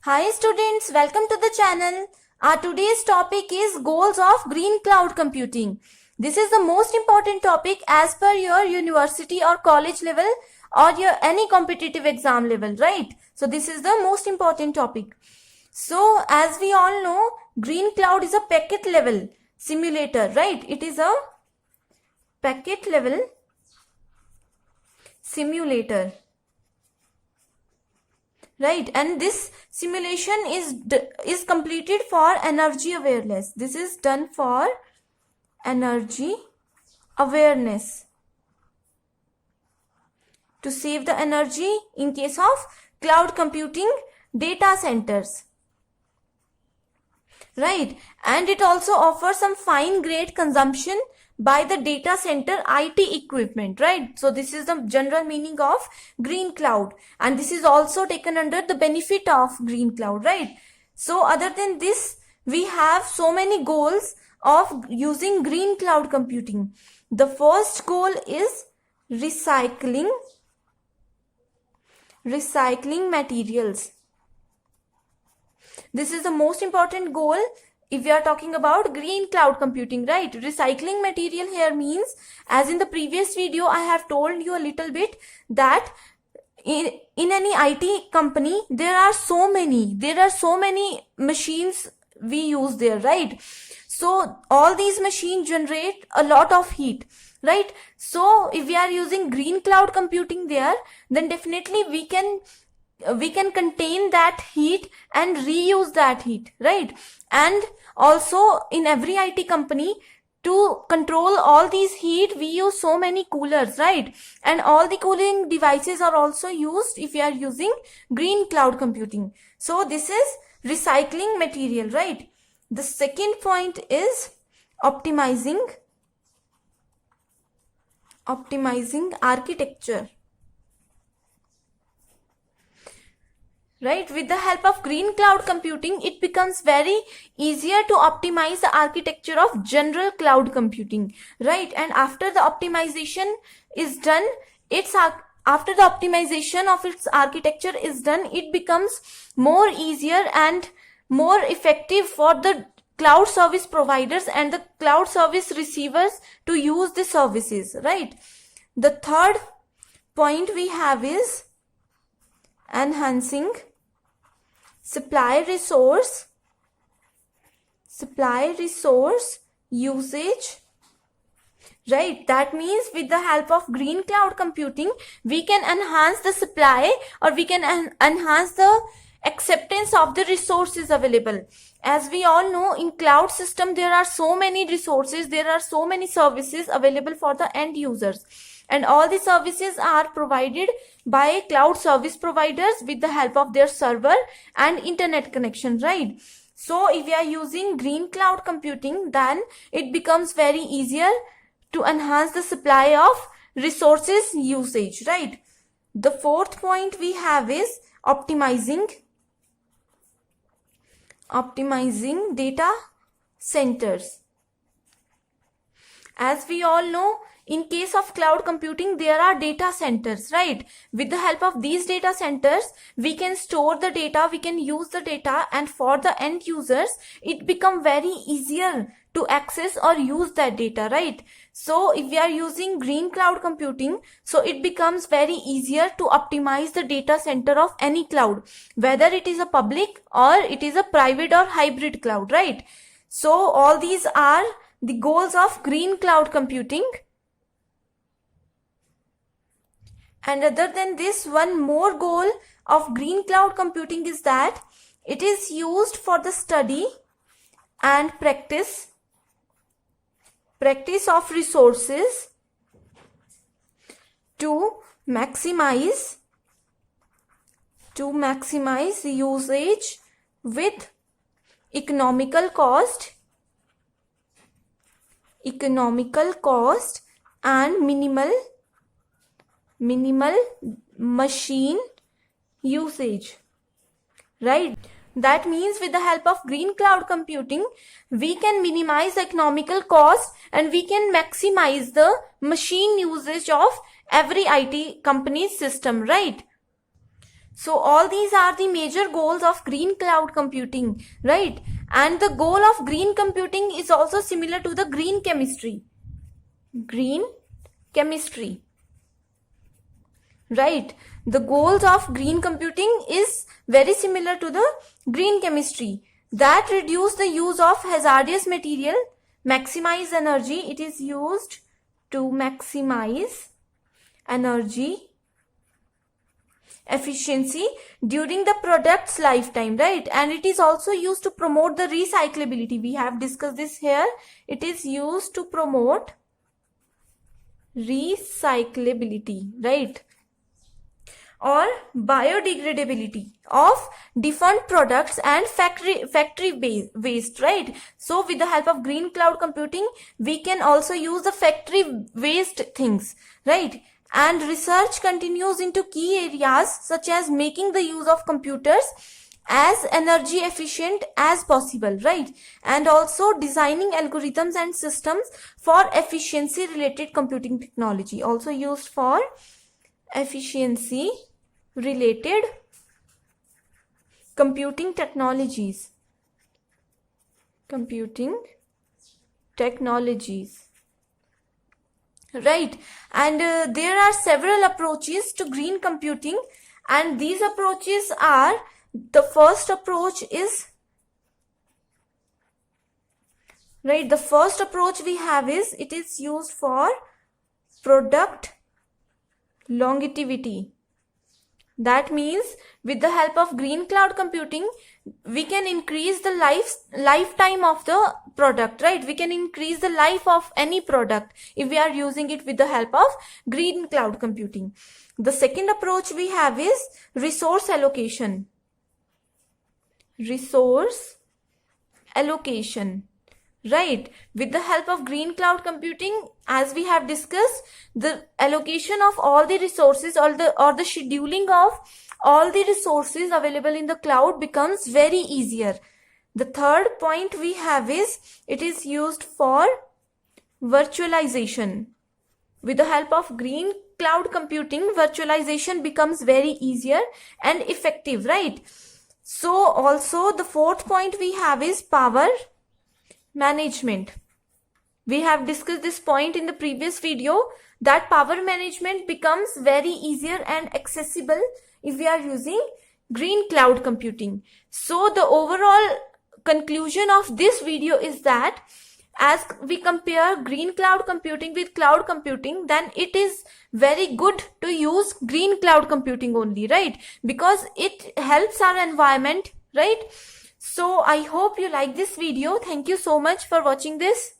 Hi students, welcome to the channel. Our today's topic is goals of green cloud computing. This is the most important topic as per your university or college level or your any competitive exam level, right? So this is the most important topic. So as we all know, green cloud is a packet level simulator, right? It is a packet level simulator. Right, and this simulation is completed for energy awareness. This is done for energy awareness to save the energy in case of cloud computing data centers. Right, and it also offers some fine grade consumption by the data center IT equipment, right? So this is the general meaning of green cloud, and this is also taken under the benefit of green cloud, right? So other than this, we have so many goals of using green cloud computing. The first goal is recycling materials. This is the most important goal if we are talking about green cloud computing, right? Recycling material here means, as in the previous video I have told you a little bit, that in any IT company there are so many machines we use there, right? So all these machines generate a lot of heat, right? So if we are using green cloud computing there, then definitely we can contain that heat and reuse that heat, right? And also in every IT company, to control all these heat, we use so many coolers, right? And all the cooling devices are also used if we are using green cloud computing. So this is recycling material, right? The second point is optimizing architecture. Right, with the help of green cloud computing, it becomes very easier to optimize the architecture of general cloud computing, right? And after the optimization is done, after the optimization of its architecture is done, it becomes more easier and more effective for the cloud service providers and the cloud service receivers to use the services, right? The third point we have is enhancing supply resource usage, right? That means with the help of green cloud computing, we can enhance the supply, or we can enhance the acceptance of the resources available. As we all know, in cloud system there are so many resources, there are so many services available for the end users, and all the services are provided by cloud service providers with the help of their server and internet connection, right? So if we are using green cloud computing, then it becomes very easier to enhance the supply of resources usage, right? The fourth point we have is optimizing data centers. As we all know, in case of cloud computing, there are data centers, right? With the help of these data centers, we can store the data, we can use the data, and for the end users, it becomes very easier to access or use that data, right? So if we are using green cloud computing, so it becomes very easier to optimize the data center of any cloud, whether it is a public or it is a private or hybrid cloud, right? So all these are the goals of green cloud computing. And other than this, one more goal of green cloud computing is that it is used for the study and practice of resources to maximize usage with economical cost and minimal machine usage, right? That means with the help of green cloud computing, we can minimize the economical cost and we can maximize the machine usage of every IT company's system, right? So all these are the major goals of green cloud computing, right? And the goal of green computing is also similar to the green chemistry. Green chemistry, right? The goals of green computing is very similar to the green chemistry, that reduce the use of hazardous material, maximize energy. It is used to maximize energy efficiency during the product's lifetime, right? And it is also used to promote the recyclability. We have discussed this here. It is used to promote recyclability, right? Or biodegradability of different products and factory waste, right? So with the help of green cloud computing, we can also use the factory waste things, right? And research continues into key areas such as making the use of computers as energy efficient as possible, right? And also designing algorithms and systems for efficiency related computing technology, also used for efficiency related computing technologies. Right? And there are several approaches to green computing, and these approaches are, the first approach is, right, the first approach we have is, it is used for product longevity. That means with the help of green cloud computing, we can increase the lifetime of the product, right? We can increase the life of any product if we are using it with the help of green cloud computing. The second approach we have is resource allocation. Right? With the help of green cloud computing, as we have discussed, the allocation of all the resources or the scheduling of all the resources available in the cloud becomes very easier. The third point we have is, it is used for virtualization. With the help of green cloud computing, virtualization becomes very easier and effective, right? So also the fourth point we have is power management. We have discussed this point in the previous video, that power management becomes very easier and accessible if we are using green cloud computing. So the overall conclusion of this video is that as we compare green cloud computing with cloud computing, then it is very good to use green cloud computing only, right? Because it helps our environment, right? So I hope you like this video. Thank you so much for watching this.